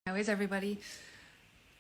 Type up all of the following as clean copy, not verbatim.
How is everybody?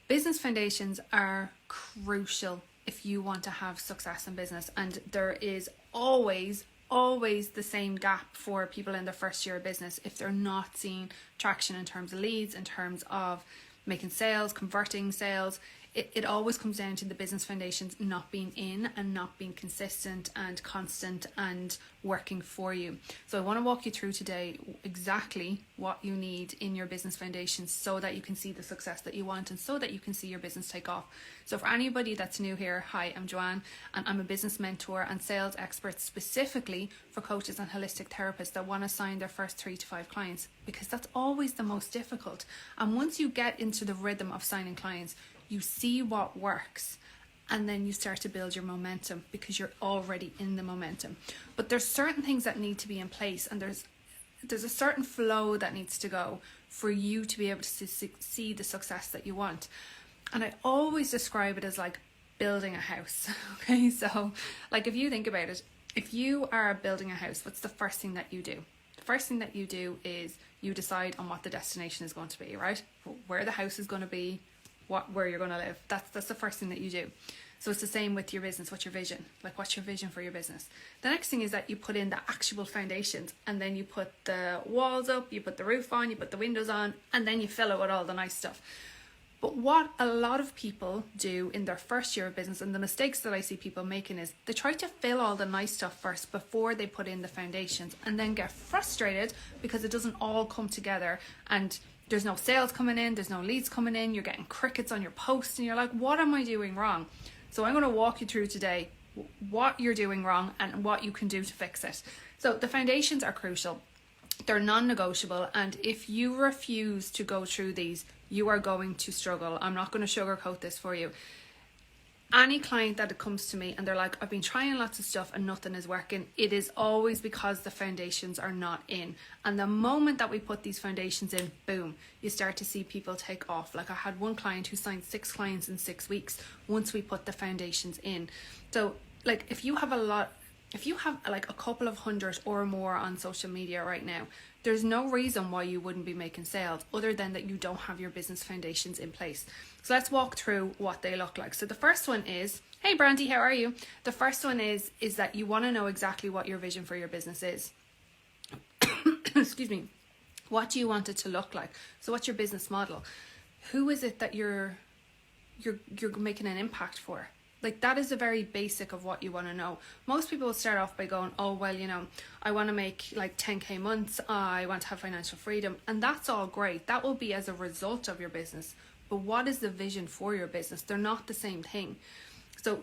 Business foundations are crucial if you want to have success in business, and there is always the same gap for people in their first year of business if they're not seeing traction in terms of leads, in terms of making sales, converting sales. It always comes down to the business foundations not being in and not being consistent and constant and working for you. So I want to walk you through today exactly what you need in your business foundations so that you can see the success that you want and so that you can see your business take off. So for anybody that's new here, hi, I'm Joanne, and I'm a business mentor and sales expert specifically for coaches and holistic therapists that want to sign their first 3 to 5 clients, because that's always the most difficult. And once you get into the rhythm of signing clients, you see what works, and then you start to build your momentum because you're already in the momentum. But there's certain things that need to be in place, and there's a certain flow that needs to go for you to be able to see the success that you want. And I always describe it as like building a house. Okay, so like if you think about it, if you are building a house, what's the first thing that you do? The first thing that you do is you decide on what the destination is going to be, right? Where the house is going to be, where you're going to live. That's the first thing that you do. So it's the same with your business. What's your vision? Like, what's your vision for your business? The next thing is that you put in the actual foundations, and then you put the walls up, you put the roof on, you put the windows on, and then you fill it with all the nice stuff. But what a lot of people do in their first year of business, and the mistakes that I see people making, is they try to fill all the nice stuff first before they put in the foundations, and then get frustrated because it doesn't all come together, and there's no sales coming in, there's no leads coming in, you're getting crickets on your posts, and you're like, what am I doing wrong? So I'm going to walk you through today what you're doing wrong and what you can do to fix it. So the foundations are crucial. They're non-negotiable, and if you refuse to go through these, you are going to struggle. I'm not going to sugarcoat this for you. Any client that comes to me and they're like, I've been trying lots of stuff and nothing is working, it is always because the foundations are not in. And the moment that we put these foundations in, boom, you start to see people take off. Like I had one client who signed 6 clients in 6 weeks once we put the foundations in. So like if you have like a couple of hundred or more on social media right now, there's no reason why you wouldn't be making sales other than that you don't have your business foundations in place. So let's walk through what they look like. So the first one is, hey Brandy, how are you? The first one is that you want to know exactly what your vision for your business is. Excuse me. What do you want it to look like? So what's your business model? Who is it that you're making an impact for? Like that is a very basic of what you want to know. Most people will start off by going, oh, well, I want to make like 10k months. I want to have financial freedom. And that's all great. That will be as a result of your business. But what is the vision for your business? They're not the same thing. So,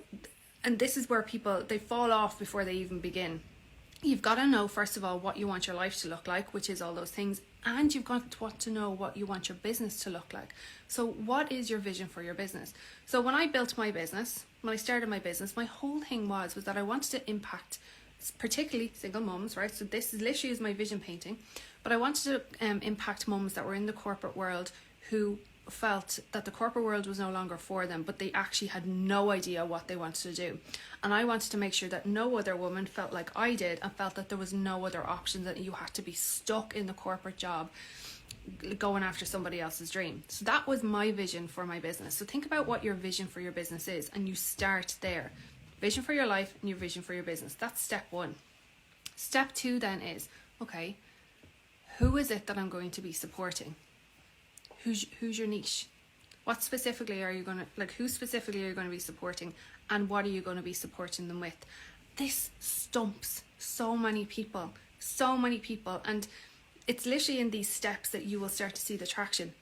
and this is where people, they fall off before they even begin. You've got to know, first of all, what you want your life to look like, which is all those things. And you've got to know what you want your business to look like. So what is your vision for your business? So when I built my business, when I started my business, my whole thing was that I wanted to impact particularly single mums, right? So this is literally my vision painting. But I wanted to impact mums that were in the corporate world who felt that the corporate world was no longer for them, but they actually had no idea what they wanted to do. And I wanted to make sure that no other woman felt like I did and felt that there was no other option, that you had to be stuck in the corporate job going after somebody else's dream. So that was my vision for my business. So think about what your vision for your business is, and you start there. Vision for your life and your vision for your business. That's step 1. Step 2 then is, okay, who is it that I'm going to be supporting? Who's your niche? What specifically are you going to, like, who specifically are you going to be supporting, and what are you going to be supporting them with? This stumps so many people, and it's literally in these steps that you will start to see the traction.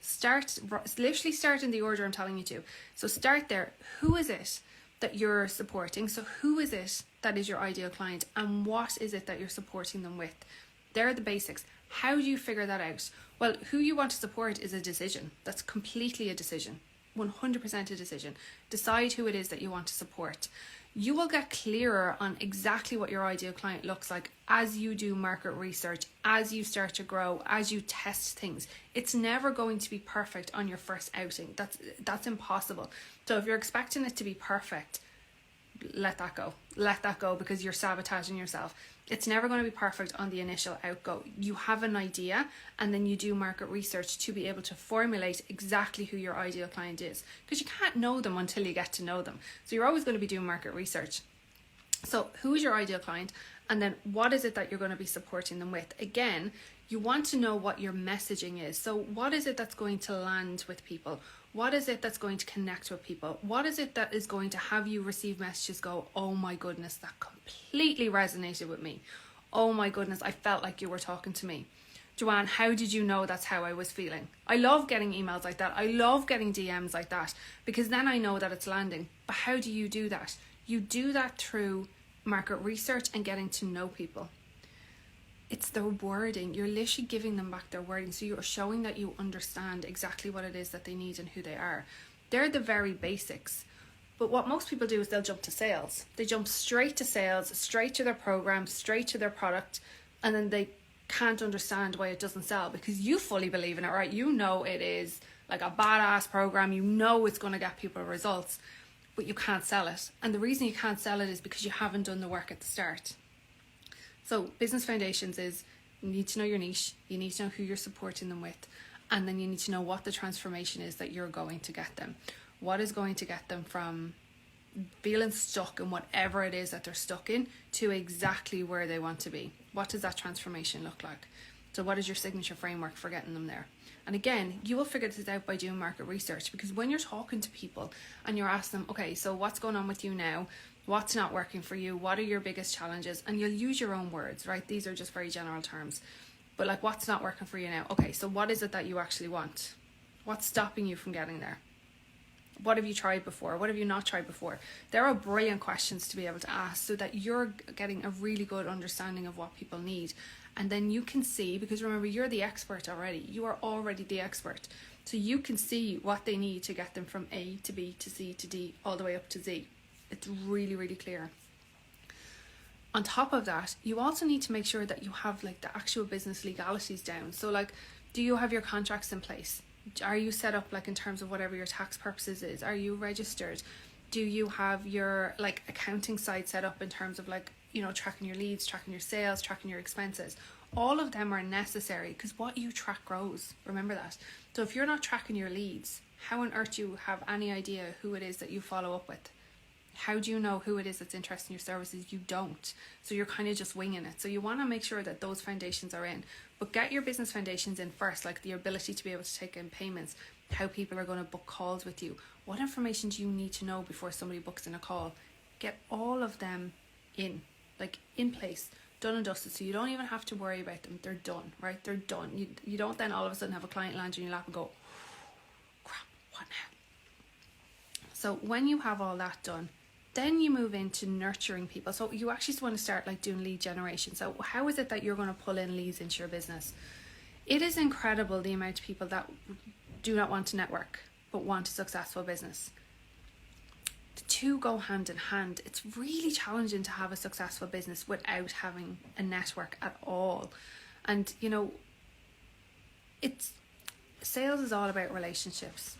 Literally start in the order I'm telling you to. So start there. Who is it that you're supporting? So who is it that is your ideal client, and what is it that you're supporting them with? They're the basics. How do you figure that out? Well, who you want to support is a decision. That's completely a decision. 100% a decision. Decide who it is that you want to support. You will get clearer on exactly what your ideal client looks like as you do market research, as you start to grow, as you test things. It's never going to be perfect on your first outing. That's impossible. So if you're expecting it to be perfect, let that go. Let that go, because you're sabotaging yourself. It's never going to be perfect on the initial outgo. You have an idea, and then you do market research to be able to formulate exactly who your ideal client is, because you can't know them until you get to know them. So you're always going to be doing market research. So who is your ideal client, and then what is it that you're going to be supporting them with? Again, you want to know what your messaging is. So what is it that's going to land with people? What is it that's going to connect with people? What is it that is going to have you receive messages go, oh my goodness, that completely resonated with me. Oh my goodness, I felt like you were talking to me. Joanne, how did you know that's how I was feeling? I love getting emails like that. I love getting DMs like that, because then I know that it's landing. But how do you do that? You do that through market research and getting to know people. It's their wording. You're literally giving them back their wording. So you're showing that you understand exactly what it is that they need and who they are. They're the very basics. But what most people do is they'll jump to sales. They jump straight to sales, straight to their program, straight to their product, and then they can't understand why it doesn't sell, because you fully believe in it, right? You know it is like a badass program. You know it's going to get people results, but you can't sell it. And the reason you can't sell it is because you haven't done the work at the start. So business foundations is, you need to know your niche, you need to know who you're supporting them with, and then you need to know what the transformation is that you're going to get them. What is going to get them from feeling stuck in whatever it is that they're stuck in to exactly where they want to be? What does that transformation look like? So what is your signature framework for getting them there? And again, you will figure this out by doing market research, because when you're talking to people and you're asking them, okay, so what's going on with you now? What's not working for you? What are your biggest challenges? And you'll use your own words, right? These are just very general terms. But like, what's not working for you now? Okay, so what is it that you actually want? What's stopping you from getting there? What have you tried before? What have you not tried before? There are brilliant questions to be able to ask, so that you're getting a really good understanding of what people need. And then you can see, because remember, you're the expert already. You are already the expert. So you can see what they need to get them from A to B to C to D, all the way up to Z. It's really, really clear. On top of that, you also need to make sure that you have like the actual business legalities down. So like, do you have your contracts in place? Are you set up like in terms of whatever your tax purposes is? Are you registered? Do you have your like accounting side set up in terms of like, you know, tracking your leads, tracking your sales, tracking your expenses? All of them are necessary, because what you track grows. Remember that. So if you're not tracking your leads, how on earth do you have any idea who it is that you follow up with? How do you know who it is that's interested in your services? You don't. So you're kind of just winging it. So you want to make sure that those foundations are in. But get your business foundations in first, like the ability to be able to take in payments, how people are going to book calls with you. What information do you need to know before somebody books in a call? Get all of them in, like in place, done and dusted. So you don't even have to worry about them. They're done, right? They're done. You don't then all of a sudden have a client land in your lap and go, crap, what now? So when you have all that done, then you move into nurturing people. So you actually want to start like doing lead generation. So how is it that you're going to pull in leads into your business? It is incredible the amount of people that do not want to network but want a successful business. The two go hand in hand. It's really challenging to have a successful business without having a network at all. And you know, sales is all about relationships.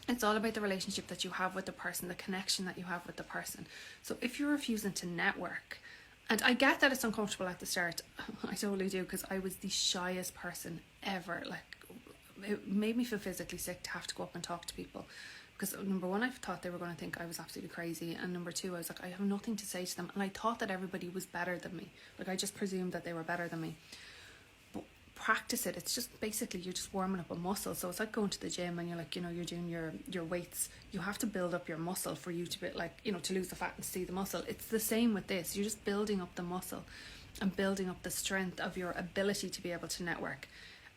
It's all about the relationship that you have with the person, the connection that you have with the person. So if you're refusing to network, and I get that it's uncomfortable at the start, I totally do, because I was the shyest person ever. Like, it made me feel physically sick to have to go up and talk to people, because number one, I thought they were going to think I was absolutely crazy, and number two, I was like, I have nothing to say to them, and I thought that everybody was better than me. Like, I just presumed that they were better than me. Practice it. It's just basically you're just warming up a muscle. So it's like going to the gym and you're like, you know, you're doing your weights. You have to build up your muscle for you to be like, you know, to lose the fat and see the muscle. It's the same with this. You're just building up the muscle and building up the strength of your ability to be able to network.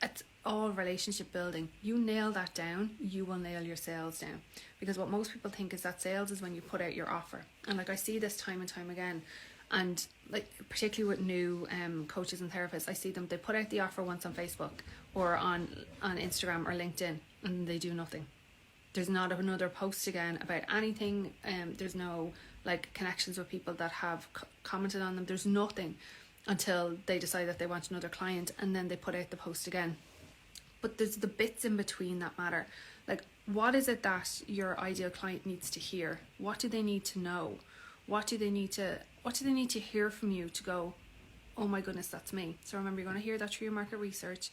It's all relationship building. You nail that down, you will nail your sales down. Because what most people think is that sales is when you put out your offer. And like I see this time and time again. And like particularly with new coaches and therapists, I see them, they put out the offer once on Facebook or on Instagram or LinkedIn, and they do nothing. There's not another post again about anything. There's no like connections with people that have commented on them. There's nothing until they decide that they want another client, and then they put out the post again. But there's the bits in between that matter. Like, what is it that your ideal client needs to hear? What do they need to know? What do they need to hear from you to go, oh my goodness, that's me? So remember, you're going to hear that through your market research,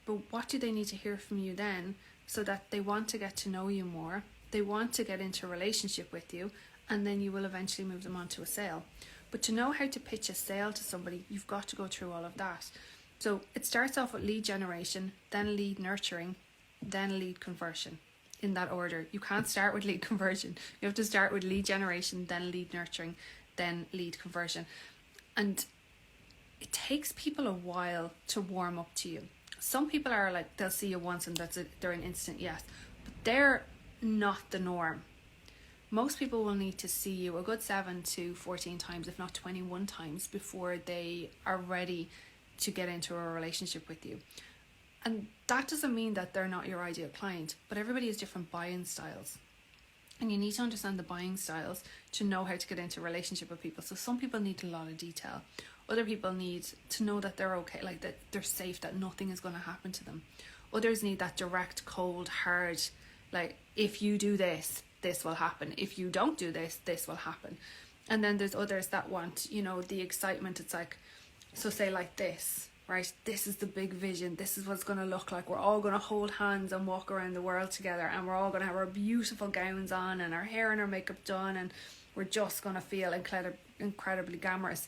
but what do they need to hear from you then, so that they want to get to know you more, they want to get into a relationship with you, and then you will eventually move them on to a sale. But to know how to pitch a sale to somebody, you've got to go through all of that. So it starts off with lead generation, then lead nurturing, then lead conversion, in that order. You can't start with lead conversion. You have to start with lead generation, then lead nurturing, then lead conversion. And it takes people a while to warm up to you. Some people are like, they'll see you once and that's it, they're an instant yes. But they're not the norm. Most people will need to see you a good 7 to 14 times, if not 21 times, before they are ready to get into a relationship with you. And that doesn't mean that they're not your ideal client, but everybody has different buying styles. And you need to understand the buying styles to know how to get into a relationship with people. So some people need a lot of detail. Other people need to know that they're okay, like that they're safe, that nothing is going to happen to them. Others need that direct, cold, hard, like, if you do this, this will happen. If you don't do this, this will happen. And then there's others that want, the excitement. It's like, so say like this, right? This is the big vision. This is what it's going to look like. We're all going to hold hands and walk around the world together, and we're all going to have our beautiful gowns on and our hair and our makeup done, and we're just going to feel incredibly glamorous.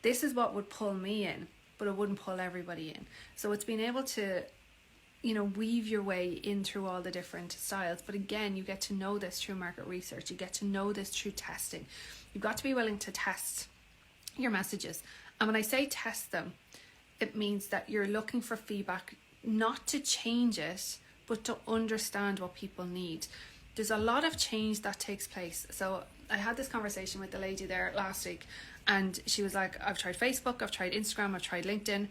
This is what would pull me in, but it wouldn't pull everybody in. So it's being able to, weave your way in through all the different styles. But again, you get to know this through market research. You get to know this through testing. You've got to be willing to test your messages. And when I say test them, it means that you're looking for feedback, not to change it, but to understand what people need. There's a lot of change that takes place. So I had this conversation with the lady there last week, and she was like, I've tried Facebook, I've tried Instagram, I've tried LinkedIn,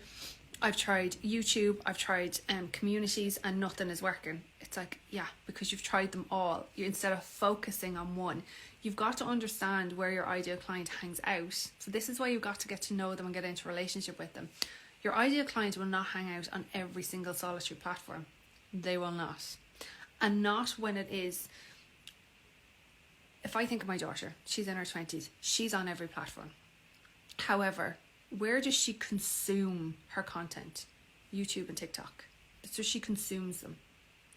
I've tried YouTube, I've tried communities, and nothing is working. It's like, yeah, because you've tried them all. Instead of focusing on one, you've got to understand where your ideal client hangs out. So this is why you've got to get to know them and get into a relationship with them. Your ideal client will not hang out on every single solitary platform. They will not. And not when it is, if I think of my daughter, she's in her 20s, she's on every platform. However, where does she consume her content? YouTube and TikTok. That's where she consumes them.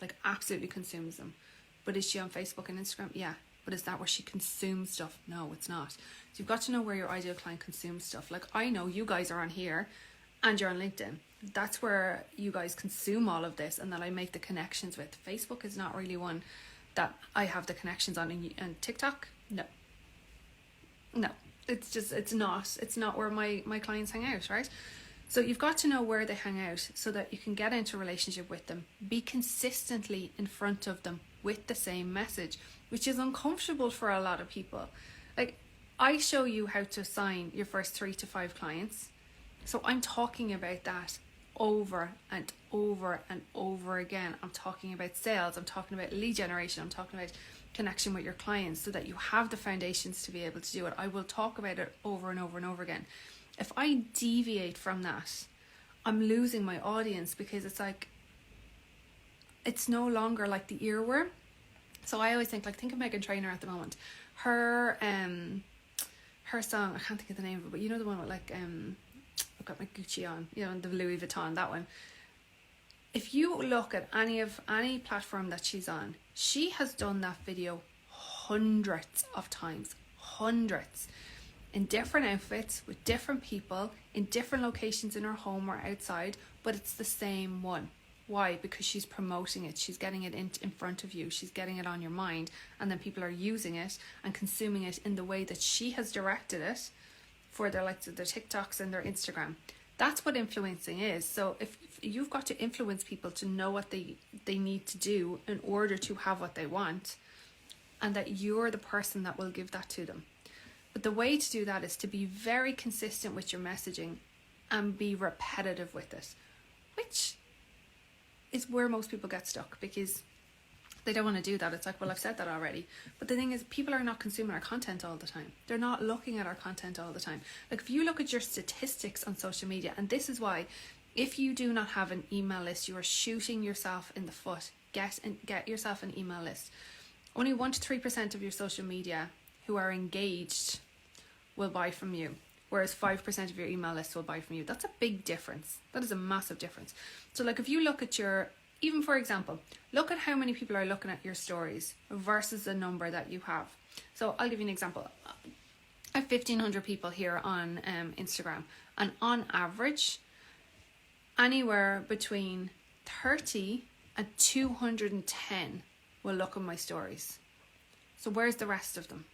Like, absolutely consumes them. But is she on Facebook and Instagram? Yeah. But is that where she consumes stuff? No, it's not. So you've got to know where your ideal client consumes stuff. Like, I know you guys are on here and you're on LinkedIn. That's where you guys consume all of this, and that I make the connections with. Facebook is not really one that I have the connections on. And TikTok? No. It's not where my clients hang out, right? So you've got to know where they hang out so that you can get into a relationship with them. Be consistently in front of them with the same message, which is uncomfortable for a lot of people. Like, I show you how to sign your first 3 to 5 clients. So I'm talking about that over and over and over again. I'm talking about sales. I'm talking about lead generation. I'm talking about connection with your clients, so that you have the foundations to be able to do it. I will talk about it over and over and over again. If I deviate from that, I'm losing my audience, because it's like, it's no longer like the earworm. So I always think of Meghan Trainor at the moment. Her song, I can't think of the name of it, but you know the one with like, I've got my Gucci on, and the Louis Vuitton, that one. If you look at any platform that she's on, she has done that video hundreds of times, in different outfits, with different people, in different locations in her home or outside, but it's the same one. Why? Because she's promoting it, she's getting it in front of you, she's getting it on your mind, and then people are using it and consuming it in the way that she has directed it for their TikToks and their Instagram. That's what influencing is. So if you've got to influence people to know what they need to do in order to have what they want, and that you're the person that will give that to them. But the way to do that is to be very consistent with your messaging and be repetitive with it, which is where most people get stuck, because they don't want to do that. It's like, well, I've said that already. But the thing is, people are not consuming our content all the time. They're not looking at our content all the time. Like, if you look at your statistics on social media, and this is why, if you do not have an email list, you are shooting yourself in the foot. Get yourself an email list. Only 1 to 3% of your social media who are engaged will buy from you, whereas 5% of your email list will buy from you. That's a big difference. That is a massive difference. So like if you look at your, even for example, look at how many people are looking at your stories versus the number that you have. So I'll give you an example. I have 1,500 people here on Instagram, and on average, anywhere between 30 and 210 will look at my stories. So where's the rest of them?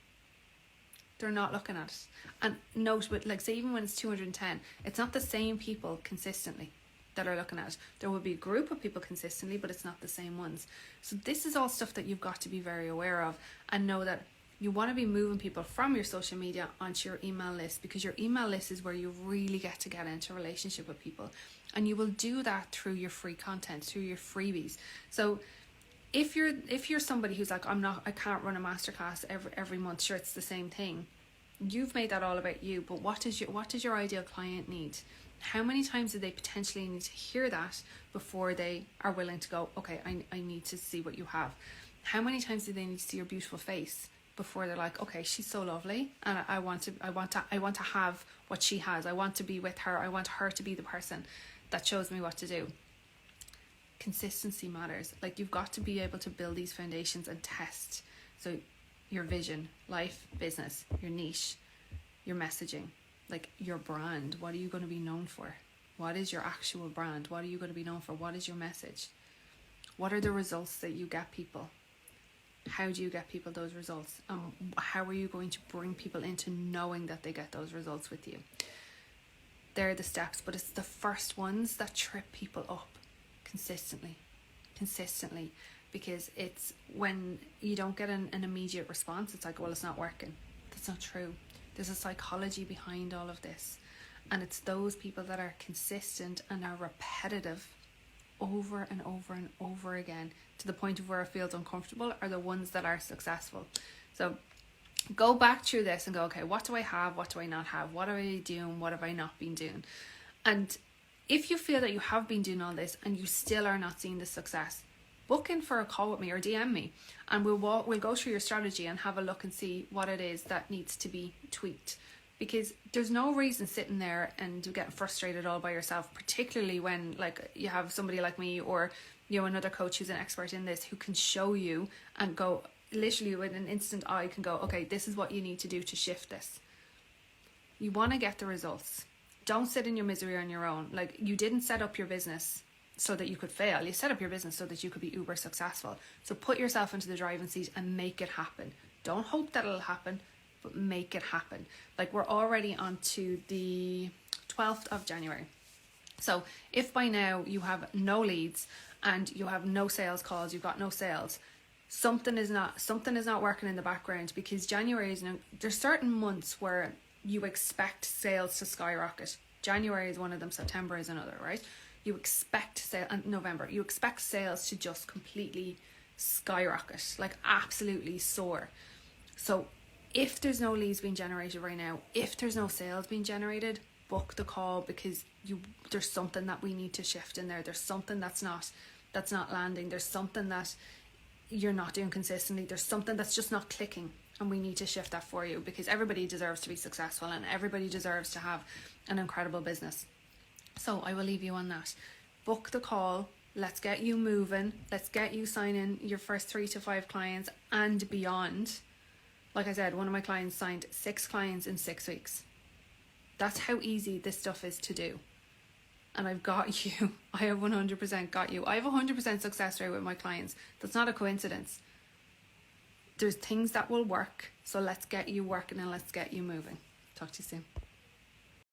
They're not looking at it. And note, but like say even when it's 210, it's not the same people consistently that are looking at it. There will be a group of people consistently, but it's not the same ones. So this is all stuff that you've got to be very aware of, and know that you want to be moving people from your social media onto your email list, because your email list is where you really get to get into a relationship with people. And you will do that through your free content, through your freebies. So if you're somebody who's like, I can't run a masterclass every month, sure, it's the same thing. You've made that all about you, but what does your ideal client need? How many times do they potentially need to hear that before they are willing to go, okay, I need to see what you have? How many times do they need to see your beautiful face before they're like, okay, she's so lovely, and I want to have what she has. I want to be with her. I want her to be the person that shows me what to do. Consistency matters. Like, you've got to be able to build these foundations and test. So your vision, life, business, your niche, your messaging, like your brand. What are you going to be known for? What is your actual brand? What are you going to be known for? What is your message? What are the results that you get people? How do you get people those results? How are you going to bring people into knowing that they get those results with you? They're the steps, but it's the first ones that trip people up consistently, because it's when you don't get an immediate response, it's like, well, it's not working. That's not true. There's a psychology behind all of this, and it's those people that are consistent and are repetitive over and over and over again to the point of where it feels uncomfortable are the ones that are successful. So go back through this and go, okay, what do I have? What do I not have? What are I doing? What have I not been doing? And if you feel that you have been doing all this and you still are not seeing the success, book in for a call with me or DM me, and we'll go through your strategy and have a look and see what it is that needs to be tweaked. Because there's no reason sitting there and getting frustrated all by yourself, particularly when like you have somebody like me or another coach who's an expert in this, who can show you and go literally with an instant eye can go, okay, this is what you need to do to shift this. You want to get the results. Don't sit in your misery on your own. Like, you didn't set up your business so that you could fail. You set up your business so that you could be uber successful. So put yourself into the driving seat and make it happen. Don't hope that it'll happen, but make it happen. Like, we're already on to the 12th of January. So if by now you have no leads and you have no sales calls, you've got no sales, something is not working in the background, because January is there's certain months where you expect sales to skyrocket. January is one of them, September is another, right? You expect sale, and November, you expect sales to just completely skyrocket, like absolutely soar. So if there's no leads being generated right now, if there's no sales being generated, book the call, because there's something that we need to shift in there. There's something that's not landing. There's something that you're not doing consistently. There's something that's just not clicking, and we need to shift that for you, because everybody deserves to be successful and everybody deserves to have an incredible business. So I will leave you on that. Book the call. Let's get you moving. Let's get you signing your first 3 to 5 clients and beyond. Like I said, one of my clients signed 6 clients in 6 weeks. That's how easy this stuff is to do. And I've got you. I have 100% got you. I have 100% success rate with my clients. That's not a coincidence. There's things that will work. So let's get you working and let's get you moving. Talk to you soon.